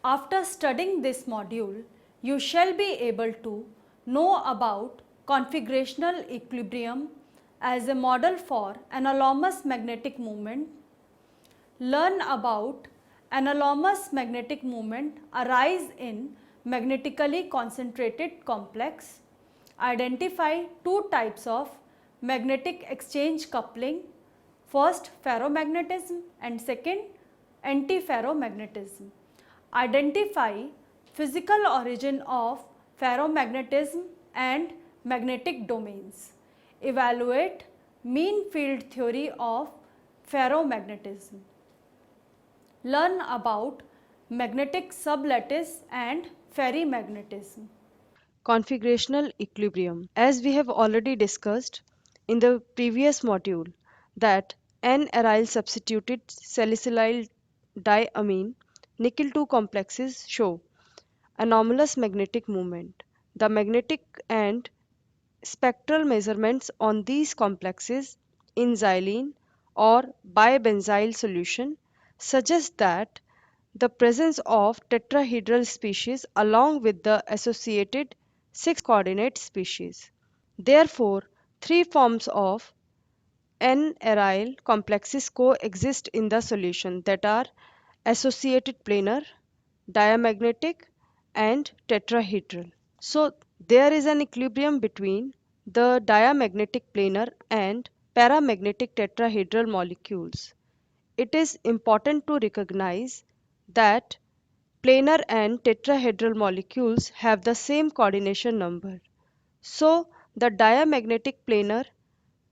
After studying this module, you shall be able to know about configurational equilibrium as a model for anomalous magnetic moment, learn about anomalous magnetic moment arise in magnetically concentrated complex, identify two types of magnetic exchange coupling, first ferromagnetism and second antiferromagnetism. Identify physical origin of ferromagnetism and magnetic domains. Evaluate mean field theory of ferromagnetism. Learn about magnetic sublattice and ferrimagnetism. Configurational equilibrium. As we have already discussed in the previous module that N-aryl substituted salicylyl diamine nickel 2 complexes show anomalous magnetic moment. The magnetic and spectral measurements on these complexes in xylene or bibenzyl solution suggest that the presence of tetrahedral species along with the associated 6 coordinate species. Therefore, three forms of N-aryl complexes coexist in the solution, that are associated planar, diamagnetic and tetrahedral. So there is an equilibrium between the diamagnetic planar and paramagnetic tetrahedral molecules. It is important to recognize that planar and tetrahedral molecules have the same coordination number. So the diamagnetic planar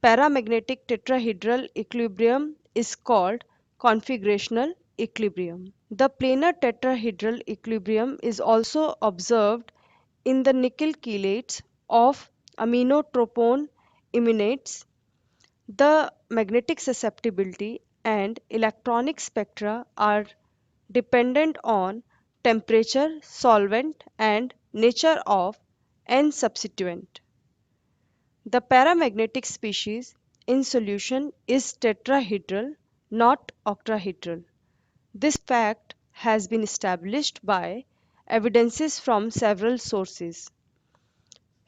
paramagnetic tetrahedral equilibrium is called configurational equilibrium. The planar tetrahedral equilibrium is also observed in the nickel chelates of aminotropone immunates. The magnetic susceptibility and electronic spectra are dependent on temperature, solvent and nature of N substituent. The paramagnetic species in solution is tetrahedral, not octahedral. This fact has been established by evidences from several sources.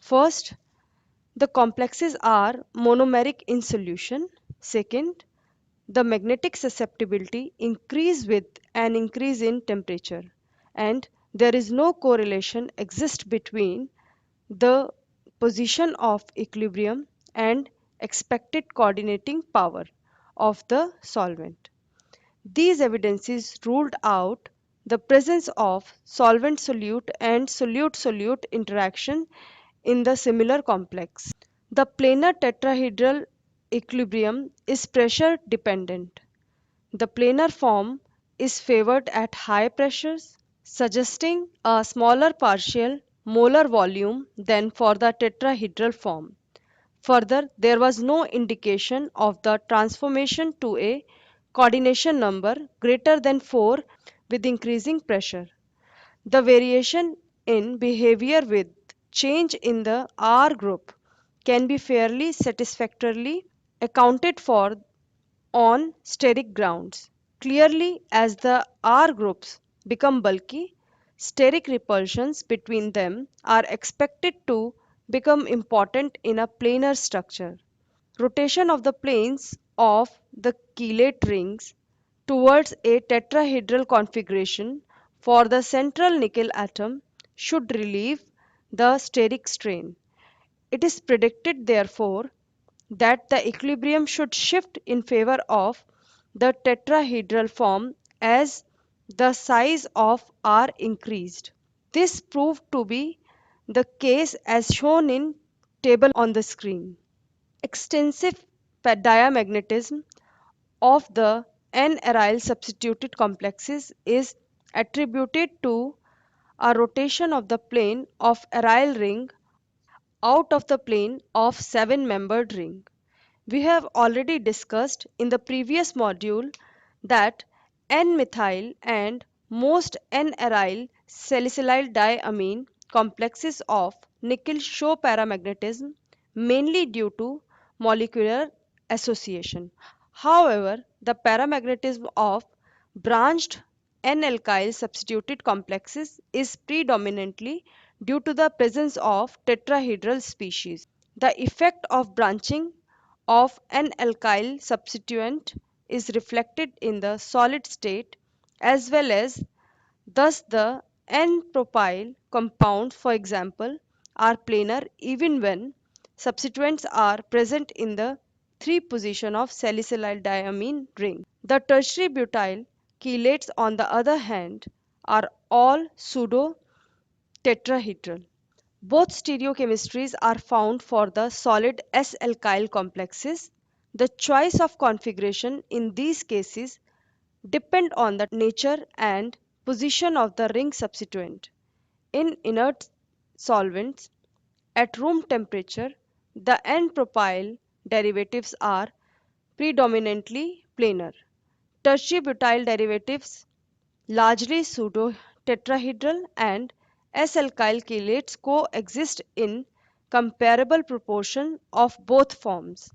First, the complexes are monomeric in solution. Second, the magnetic susceptibility increase with an increase in temperature, and there is no correlation exist between the position of equilibrium and expected coordinating power of the solvent. These evidences ruled out the presence of solvent-solute and solute-solute interaction in the similar complex. The planar tetrahedral equilibrium is pressure dependent. The planar form is favored at high pressures, suggesting a smaller partial molar volume than for the tetrahedral form. Further, there was no indication of the transformation to a coordination number greater than 4 with increasing pressure. The variation in behavior with change in the R group can be fairly satisfactorily accounted for on steric grounds. Clearly, as the R groups become bulky, steric repulsions between them are expected to become important in a planar structure. Rotation of the planes of the chelate rings towards a tetrahedral configuration for the central nickel atom should relieve the steric strain. It is predicted, therefore, that the equilibrium should shift in favor of the tetrahedral form as the size of R increased. This proved to be the case as shown in table on the screen. Extensive diamagnetism of the N-aryl substituted complexes is attributed to a rotation of the plane of aryl ring out of the plane of seven-membered ring. We have already discussed in the previous module that N-methyl and most N-aryl salicylyl diamine complexes of nickel show paramagnetism mainly due to molecular association. However, the paramagnetism of branched N-alkyl substituted complexes is predominantly due to the presence of tetrahedral species. The effect of branching of an alkyl substituent is reflected in the solid state as well as thus the N-propyl compounds, for example, are planar even when substituents are present in the 3 position of salicylyl ring. The tertiary butyl chelates on the other hand are all pseudo tetrahedral. Both stereochemistries are found for the solid S-alkyl complexes. The choice of configuration in these cases depend on the nature and position of the ring substituent. In inert solvents, at room temperature, the N-propyl derivatives are predominantly planar. Tertiary butyl derivatives largely pseudo-tetrahedral and S-alkyl chelates coexist in comparable proportion of both forms.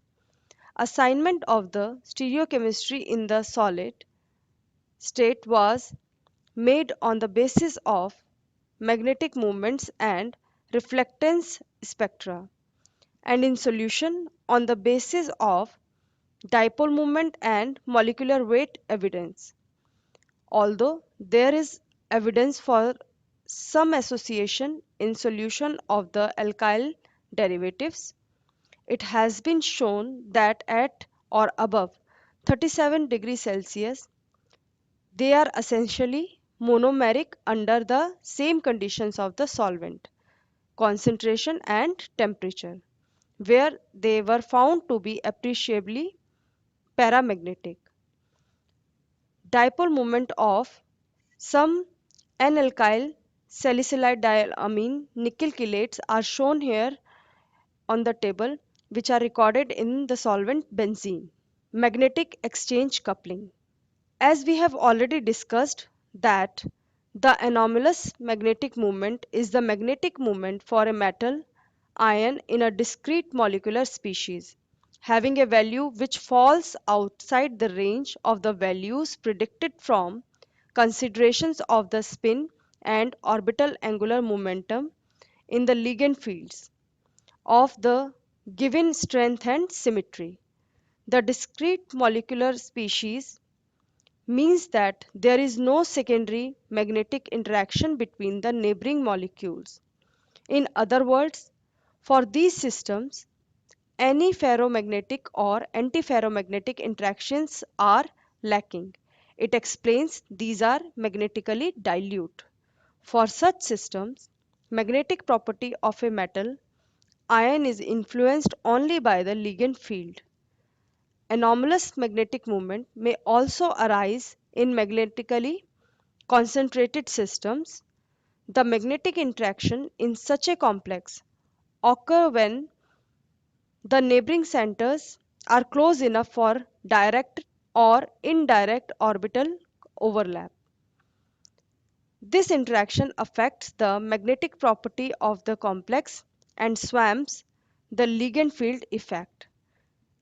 Assignment of the stereochemistry in the solid state was made on the basis of magnetic moments and reflectance spectra, and in solution on the basis of dipole moment and molecular weight evidence. Although there is evidence for some association in solution of the alkyl derivatives, it has been shown that at or above 37 degrees Celsius, they are essentially monomeric under the same conditions of the solvent, concentration and temperature, where they were found to be appreciably paramagnetic. Dipole moment of some N-alkyl salicyldiamine nickel chelates are shown here on the table, which are recorded in the solvent benzene. Magnetic exchange coupling. As we have already discussed that the anomalous magnetic moment is the magnetic moment for a metal ion in a discrete molecular species, having a value which falls outside the range of the values predicted from considerations of the spin and orbital angular momentum in the ligand fields of the given strength and symmetry. The discrete molecular species means that there is no secondary magnetic interaction between the neighboring molecules. In other words, for these systems, any ferromagnetic or antiferromagnetic interactions are lacking. It explains these are magnetically dilute. For such systems, magnetic property of a metal ion is influenced only by the ligand field. Anomalous magnetic moment may also arise in magnetically concentrated systems. The magnetic interaction in such a complex occur when the neighboring centers are close enough for direct or indirect orbital overlap. This interaction affects the magnetic property of the complex and swamps the ligand field effect.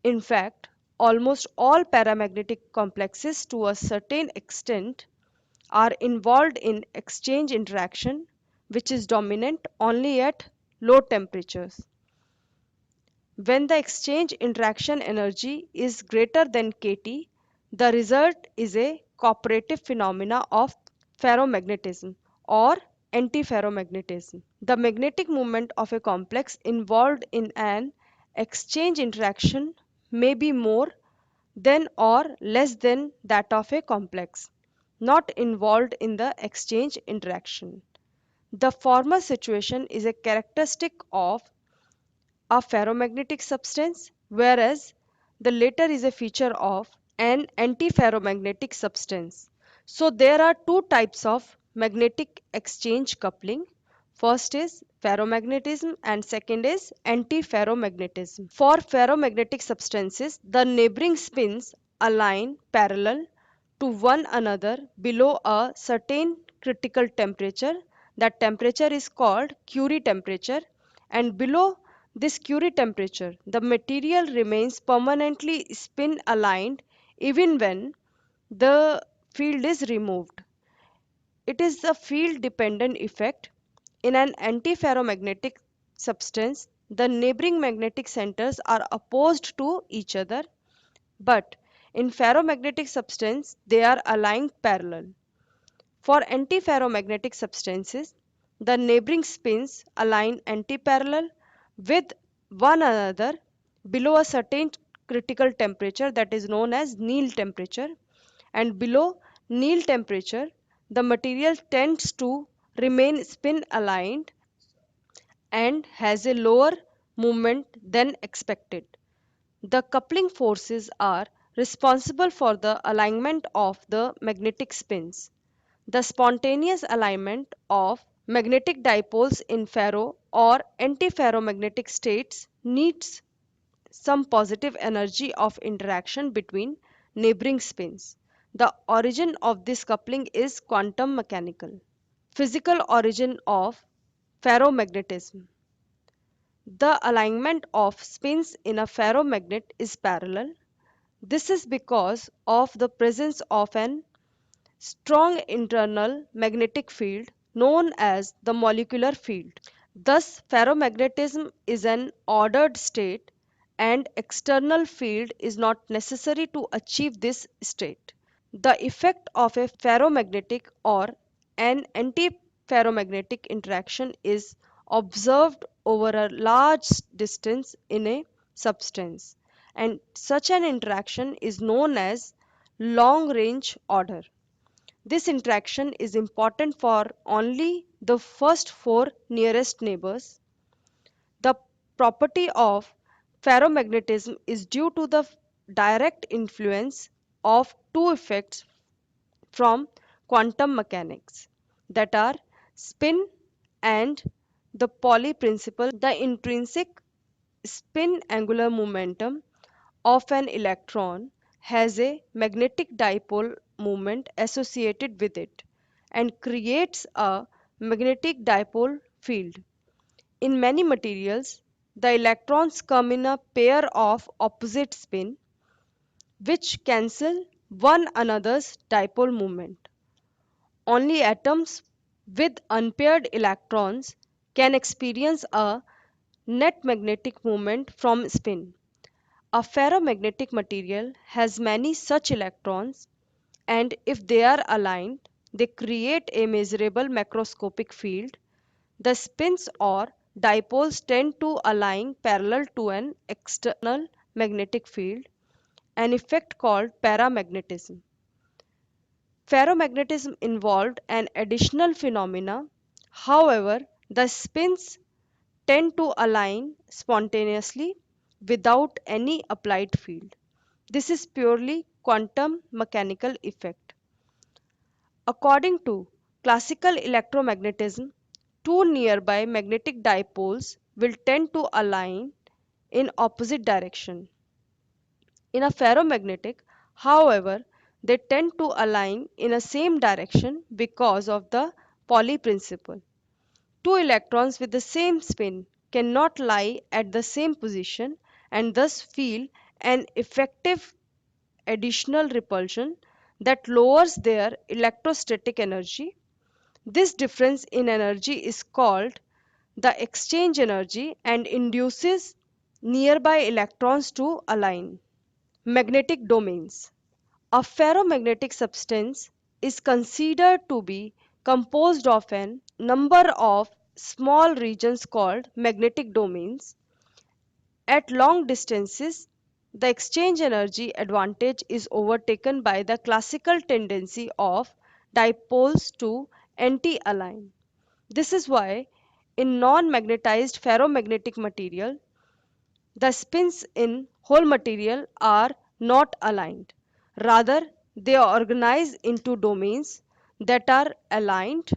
In fact, almost all paramagnetic complexes to a certain extent are involved in exchange interaction, which is dominant only at low temperatures. When the exchange interaction energy is greater than kT, the result is a cooperative phenomena of ferromagnetism or antiferromagnetism. The magnetic moment of a complex involved in an exchange interaction may be more than or less than that of a complex not involved in the exchange interaction. The former situation is a characteristic of a ferromagnetic substance, whereas the latter is a feature of an antiferromagnetic substance. So there are two types of magnetic exchange coupling. First is ferromagnetism and second is antiferromagnetism. For ferromagnetic substances, the neighboring spins align parallel to one another below a certain critical temperature. That temperature is called Curie temperature, and below this Curie temperature, the material remains permanently spin aligned even when the field is removed. It is a field dependent effect. In an antiferromagnetic substance, the neighboring magnetic centers are opposed to each other, but in ferromagnetic substance they are aligned parallel. For antiferromagnetic substances, the neighboring spins align antiparallel with one another below a certain critical temperature that is known as Néel temperature, and below Néel temperature the material tends to remain spin aligned and has a lower movement than expected. The coupling forces are responsible for the alignment of the magnetic spins. The spontaneous alignment of magnetic dipoles in ferro or antiferromagnetic states needs some positive energy of interaction between neighboring spins. The origin of this coupling is quantum mechanical. Physical origin of ferromagnetism. The alignment of spins in a ferromagnet is parallel. This is because of the presence of an strong internal magnetic field known as the molecular field. Thus, ferromagnetism is an ordered state and external field is not necessary to achieve this state. The effect of a ferromagnetic or an antiferromagnetic interaction is observed over a large distance in a substance, and such an interaction is known as long range order. This interaction is important for only the first four nearest neighbors. The property of ferromagnetism is due to the direct influence of two effects from quantum mechanics, that are spin and the Pauli principle. The intrinsic spin angular momentum of an electron has a magnetic dipole moment associated with it and creates a magnetic dipole field. In many materials, the electrons come in a pair of opposite spin which cancel one another's dipole moment. Only atoms with unpaired electrons can experience a net magnetic moment from spin. A ferromagnetic material has many such electrons, and if they are aligned, they create a measurable macroscopic field. The spins or dipoles tend to align parallel to an external magnetic field, an effect called paramagnetism. Ferromagnetism involved an additional phenomena. However, the spins tend to align spontaneously without any applied field. This is purely quantum mechanical effect. According to classical electromagnetism, two nearby magnetic dipoles will tend to align in opposite direction. In a ferromagnetic, however, they tend to align in a same direction because of the Pauli principle. Two electrons with the same spin cannot lie at the same position and thus feel an effective additional repulsion that lowers their electrostatic energy. This difference in energy is called the exchange energy and induces nearby electrons to align. Magnetic domains. A ferromagnetic substance is considered to be composed of a number of small regions called magnetic domains. At long distances, the exchange energy advantage is overtaken by the classical tendency of dipoles to anti-align. This is why in non-magnetized ferromagnetic material, the spins in whole material are not aligned. Rather, they are organized into domains that are aligned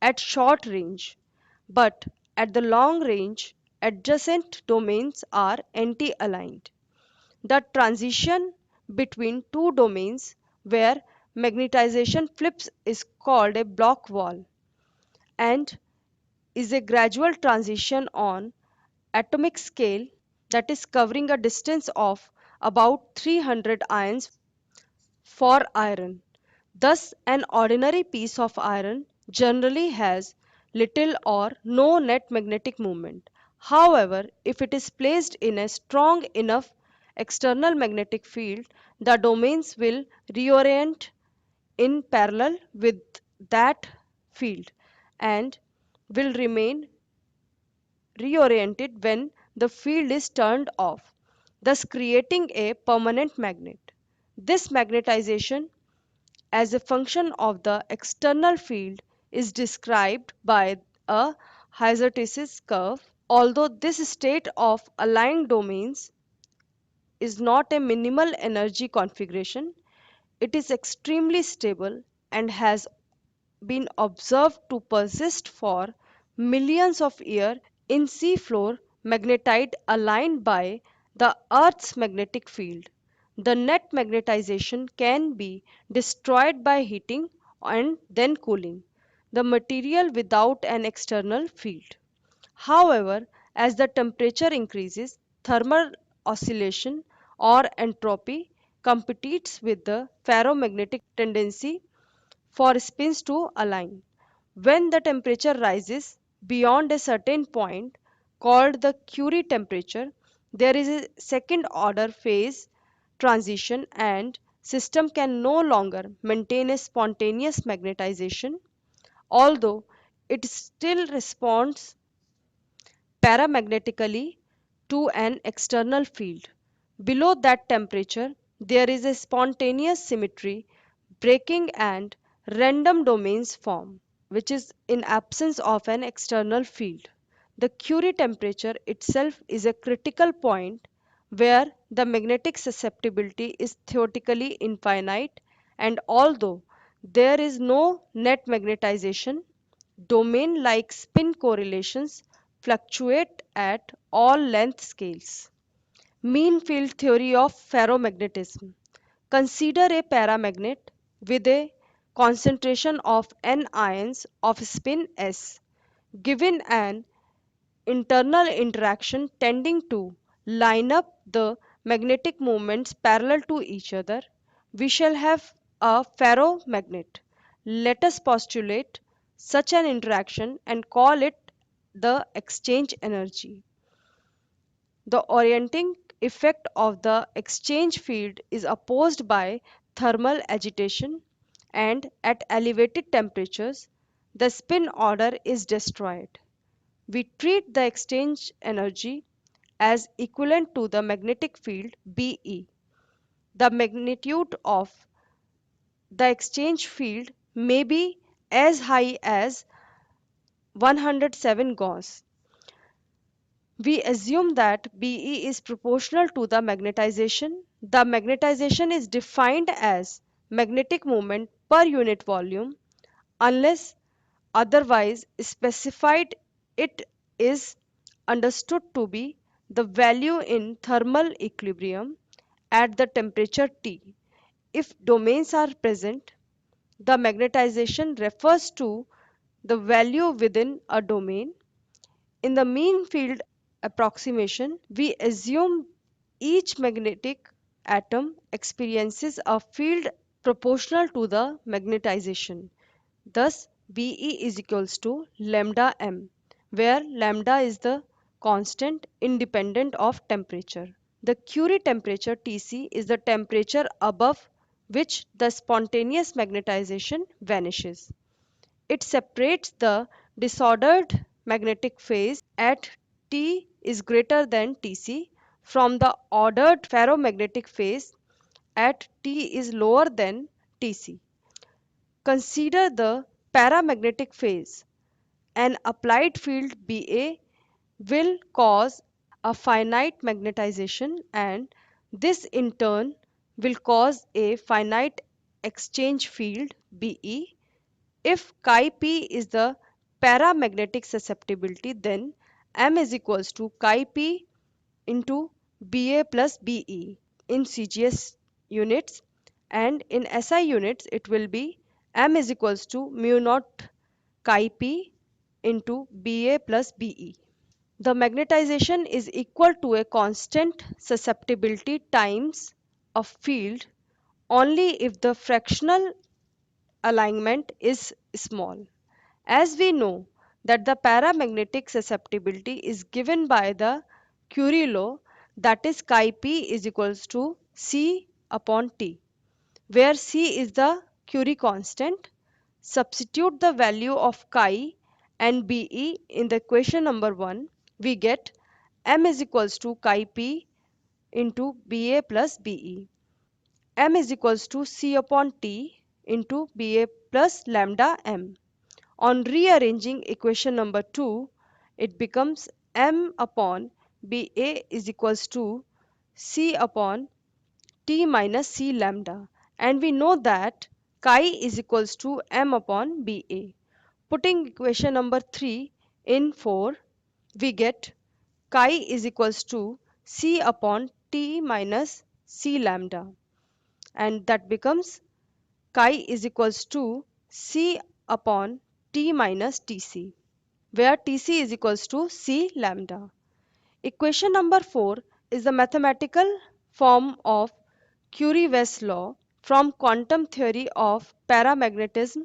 at short range, but at the long range, adjacent domains are anti-aligned. The transition between two domains where magnetization flips is called a block wall and is a gradual transition on atomic scale, that is covering a distance of about 300 ions for iron. Thus, an ordinary piece of iron generally has little or no net magnetic moment. However, if it is placed in a strong enough external magnetic field, the domains will reorient in parallel with that field and will remain reoriented when the field is turned off, thus creating a permanent magnet. This magnetization as a function of the external field is described by a hysteresis curve. Although this state of aligned domains is not a minimal energy configuration, it is extremely stable and has been observed to persist for millions of years in seafloor magnetite aligned by the Earth's magnetic field. The net magnetization can be destroyed by heating and then cooling the material without an external field. However, as the temperature increases, thermal oscillation or entropy competes with the ferromagnetic tendency for spins to align. When the temperature rises beyond a certain point, called the Curie temperature, there is a second order phase transition and system can no longer maintain a spontaneous magnetization, although it still responds paramagnetically to an external field. Below that temperature, there is a spontaneous symmetry breaking and random domains form, which is in absence of an external field. The Curie temperature itself is a critical point where the magnetic susceptibility is theoretically infinite, and although there is no net magnetization, domain like spin correlations fluctuate at all length scales. Mean field theory of ferromagnetism. Consider a paramagnet with a concentration of n ions of spin s. Given an internal interaction tending to line up the magnetic moments parallel to each other, we shall have a ferromagnet. Let us postulate such an interaction and call it the exchange energy. The orienting effect of the exchange field is opposed by thermal agitation, and at elevated temperatures, the spin order is destroyed. We treat the exchange energy as equivalent to the magnetic field BE. The magnitude of the exchange field may be as high as 107 Gauss. We assume that BE is proportional to the magnetization. The magnetization is defined as magnetic moment per unit volume unless otherwise specified. It is understood to be the value in thermal equilibrium at the temperature T. If domains are present, the magnetization refers to the value within a domain. In the mean field approximation, we assume each magnetic atom experiences a field proportional to the magnetization. Thus, BE is equals to lambda m, where lambda is the constant independent of temperature. The Curie temperature Tc is the temperature above which the spontaneous magnetization vanishes. It separates the disordered magnetic phase at T is greater than Tc from the ordered ferromagnetic phase at T is lower than Tc. Consider the paramagnetic phase. An applied field BA will cause a finite magnetization, and this in turn will cause a finite exchange field BE. If chi p is the paramagnetic susceptibility, then M is equals to chi p into BA plus BE in CGS units, and in SI units it will be M is equals to mu naught chi p into BA plus BE. The magnetization is equal to a constant susceptibility times a field only if the fractional alignment is small. As we know that the paramagnetic susceptibility is given by the Curie law, that is chi p is equals to C upon T, where C is the Curie constant. Substitute the value of chi and Be in the equation number 1, we get m is equals to chi p into Ba plus Be. M is equals to C upon T into Ba plus lambda m. On rearranging equation number 2, it becomes m upon Ba is equals to C upon T minus C lambda, and we know that chi is equals to m upon Ba. Putting equation number 3 in 4, we get chi is equals to C upon T minus C lambda, and that becomes chi is equals to C upon T minus Tc, where Tc is equals to C lambda. Equation number 4 is the mathematical form of Curie-West law from quantum theory of paramagnetism.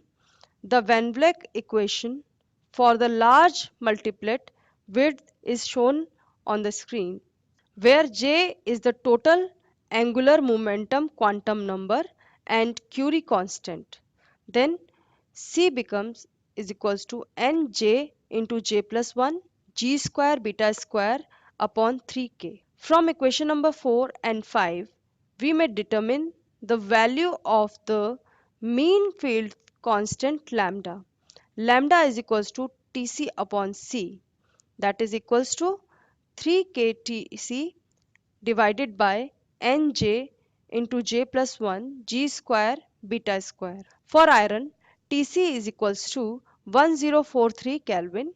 The Van Vleck equation for the large multiplet width is shown on the screen, where J is the total angular momentum quantum number and Curie constant. Then C becomes is equals to Nj into J plus 1 G square beta square upon 3k. From equation number 4 and 5, we may determine the value of the mean field constant lambda. Lambda is equals to Tc upon C, that is equals to 3kTc divided by Nj into J plus 1 G square beta square. For iron, Tc is equals to 1043 Kelvin,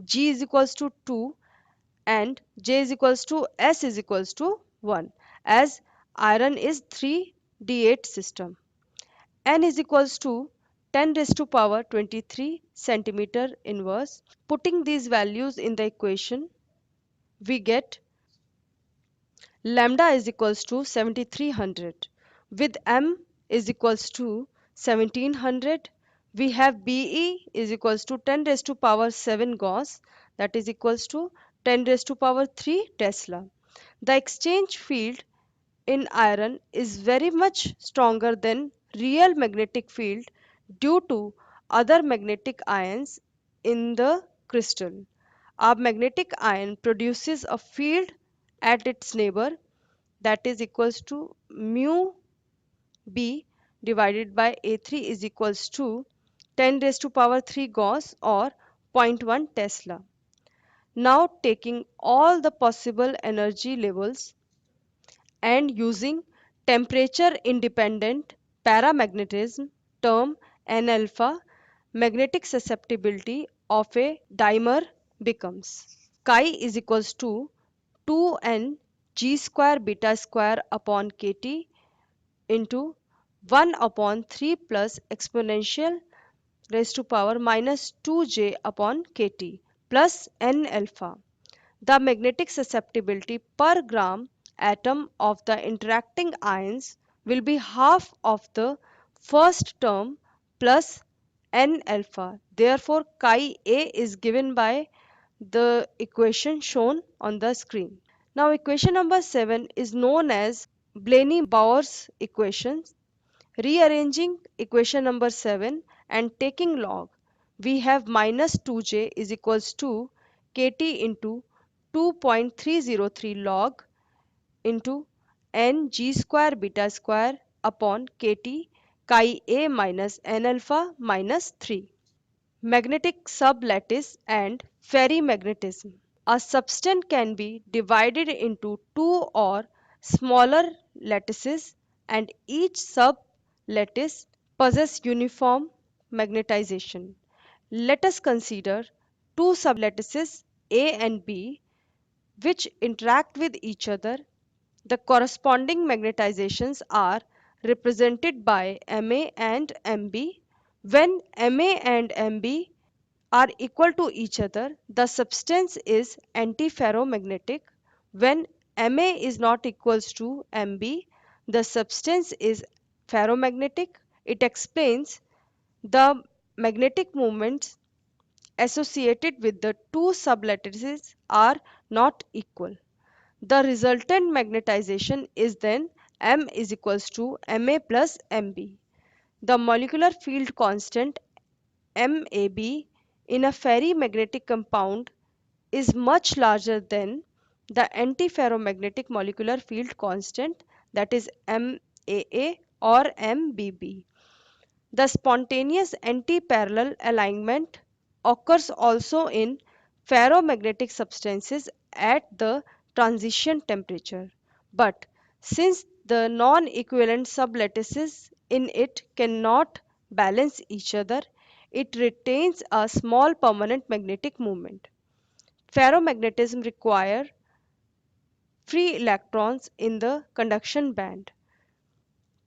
G is equals to 2, and J is equals to S is equals to 1, as iron is 3d8 system. N is equals to 10 raised to power 23 centimeter inverse. Putting these values in the equation, we get lambda is equals to 7300. With m is equals to 1700, we have Be is equals to 10 raised to power 7 Gauss, that is equals to 10 raised to power 3 Tesla. The exchange field in iron is very much stronger than real magnetic field due to other magnetic ions in the crystal. A magnetic ion produces a field at its neighbor that is equals to mu b divided by A3 is equals to 10 raised to power 3 Gauss or zero point 0.1 Tesla. Now taking all the possible energy levels and using temperature independent paramagnetism term N alpha, magnetic susceptibility of a dimer becomes chi is equals to 2n g square beta square upon kt into 1 upon 3 plus exponential raised to power minus 2j upon kt plus n alpha. The magnetic susceptibility per gram atom of the interacting ions will be half of the first term plus n alpha. Therefore, chi A is given by the equation shown on the screen. Now, equation number 7 is known as Blaney-Bowers equation. Rearranging equation number 7 and taking log, we have minus 2j is equals to kt into 2.303 log into n g square beta square upon kt chi a minus n alpha minus 3. Magnetic sublattice and ferrimagnetism. A substance can be divided into two or smaller lattices, and each sublattice possesses uniform magnetization. Let us consider two sublattices A and B which interact with each other. The corresponding magnetizations are represented by Ma and Mb. When Ma and Mb are equal to each other, the substance is antiferromagnetic. When Ma is not equals to Mb, the substance is ferromagnetic. It explains the magnetic moments associated with the two sublattices are not equal. The resultant magnetization is then M is equals to Ma plus Mb. The molecular field constant MAB in a ferrimagnetic compound is much larger than the antiferromagnetic molecular field constant, that is MAA or MBB. The spontaneous anti-parallel alignment occurs also in ferromagnetic substances at the transition temperature. But since the non-equivalent sublattices in it cannot balance each other, it retains a small permanent magnetic moment. Ferromagnetism requires free electrons in the conduction band.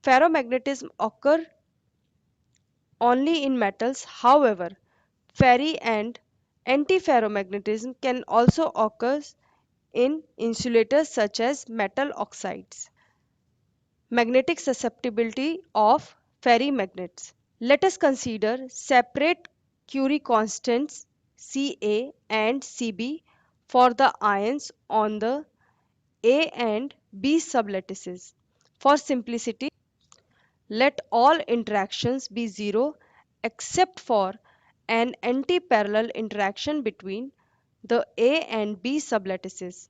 Ferromagnetism occurs only in metals. However, ferri and antiferromagnetism can also occur in insulators such as metal oxides. Magnetic susceptibility of ferrimagnets. Let us consider separate Curie constants Ca and Cb for the ions on the A and B sublattices. For simplicity, let all interactions be zero except for an antiparallel interaction between the A and B sublattices.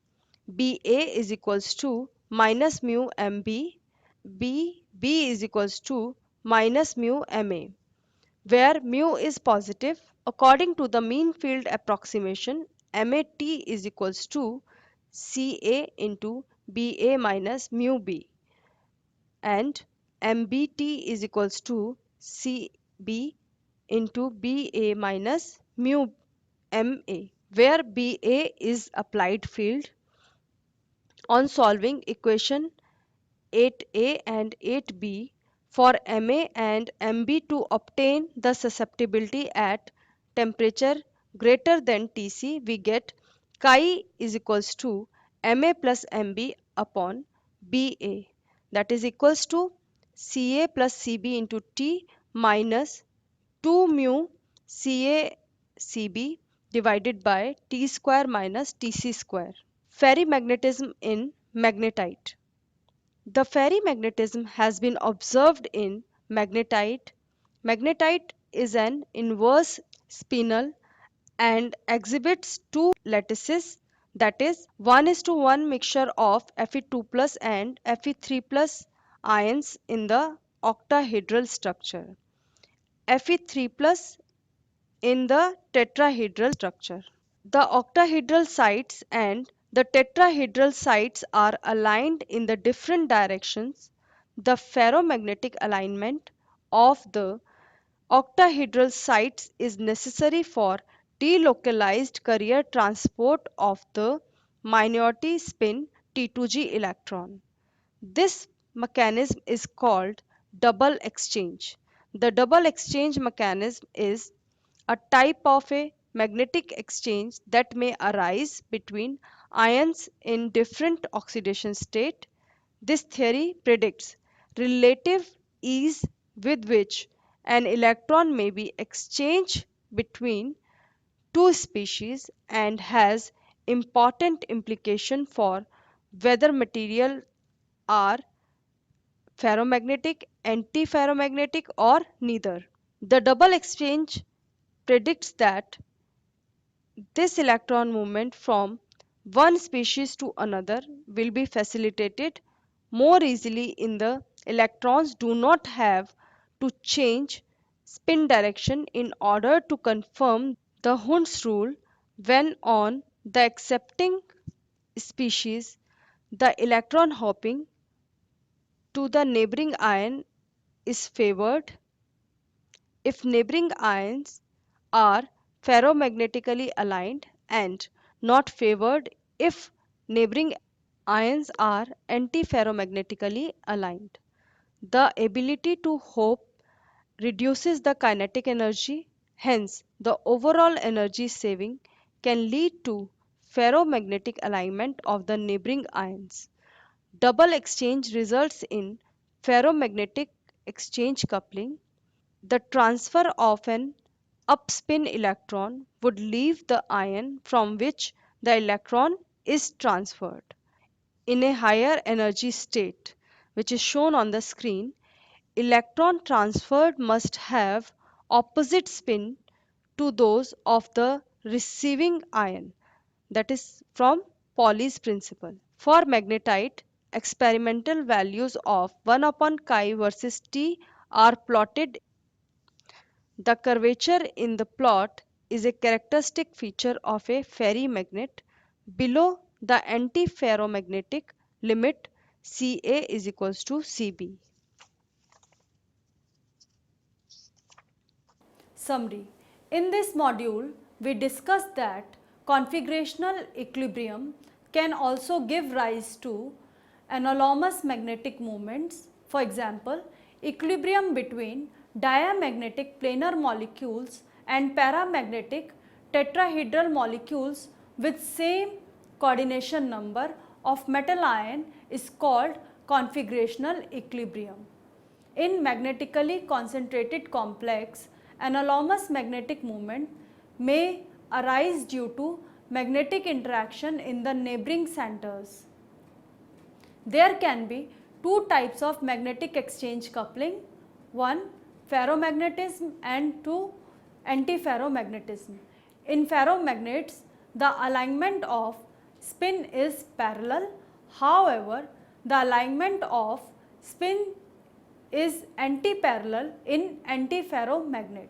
Ba is equals to minus mu Mb, B is equals to minus mu Ma, where mu is positive. According to the mean field approximation, MAT is equals to Ca into Ba minus mu B, and MBT is equals to CB into Ba minus mu Ma, where Ba is applied field. On solving equation 8a and 8b for Ma and Mb to obtain the susceptibility at temperature greater than Tc, we get chi is equals to Ma plus Mb upon Ba, that is equals to Ca plus Cb into T minus 2 mu Ca Cb divided by T square minus Tc square. Ferrimagnetism in magnetite. The ferrimagnetism has been observed in magnetite. Magnetite is an inverse spinel and exhibits two lattices, that is 1:1 mixture of Fe2 plus and Fe3 plus ions in the octahedral structure, Fe3 plus in the tetrahedral structure. The octahedral sites and the tetrahedral sites are aligned in the different directions. The ferromagnetic alignment of the octahedral sites is necessary for delocalized carrier transport of the minority spin T2g electron. This mechanism is called double exchange. The double exchange mechanism is a type of a magnetic exchange that may arise between ions in different oxidation state. This theory predicts relative ease with which an electron may be exchanged between two species and has important implication for whether material are ferromagnetic, antiferromagnetic or neither. The double exchange predicts that this electron movement from one species to another will be facilitated more easily in the electrons do not have to change spin direction in order to confirm the Hund's rule. When on the accepting species, the electron hopping to the neighboring ion is favored if neighboring ions are ferromagnetically aligned, and not favored if neighboring ions are antiferromagnetically aligned. The ability to hop reduces the kinetic energy, hence the overall energy saving can lead to ferromagnetic alignment of the neighboring ions. Double exchange results in ferromagnetic exchange coupling. The transfer of an upspin electron would leave the ion from which the electron is transferred. In a higher energy state, which is shown on the screen, electron transferred must have opposite spin to those of the receiving ion, that is from Pauli's principle. For magnetite, experimental values of 1 upon chi versus T are plotted. The curvature in the plot is a characteristic feature of a ferrimagnet. Below the antiferromagnetic limit, Ca is equals to Cb. Summary. In this module, we discussed that configurational equilibrium can also give rise to anomalous magnetic moments. For example, equilibrium between diamagnetic planar molecules and paramagnetic tetrahedral molecules with same coordination number of metal ion is called configurational equilibrium. In magnetically concentrated complex, anomalous magnetic moment may arise due to magnetic interaction in the neighboring centers. There can be two types of magnetic exchange coupling, one ferromagnetism and two antiferromagnetism. In ferromagnets, the alignment of spin is parallel. However, the alignment of spin is antiparallel in antiferromagnet.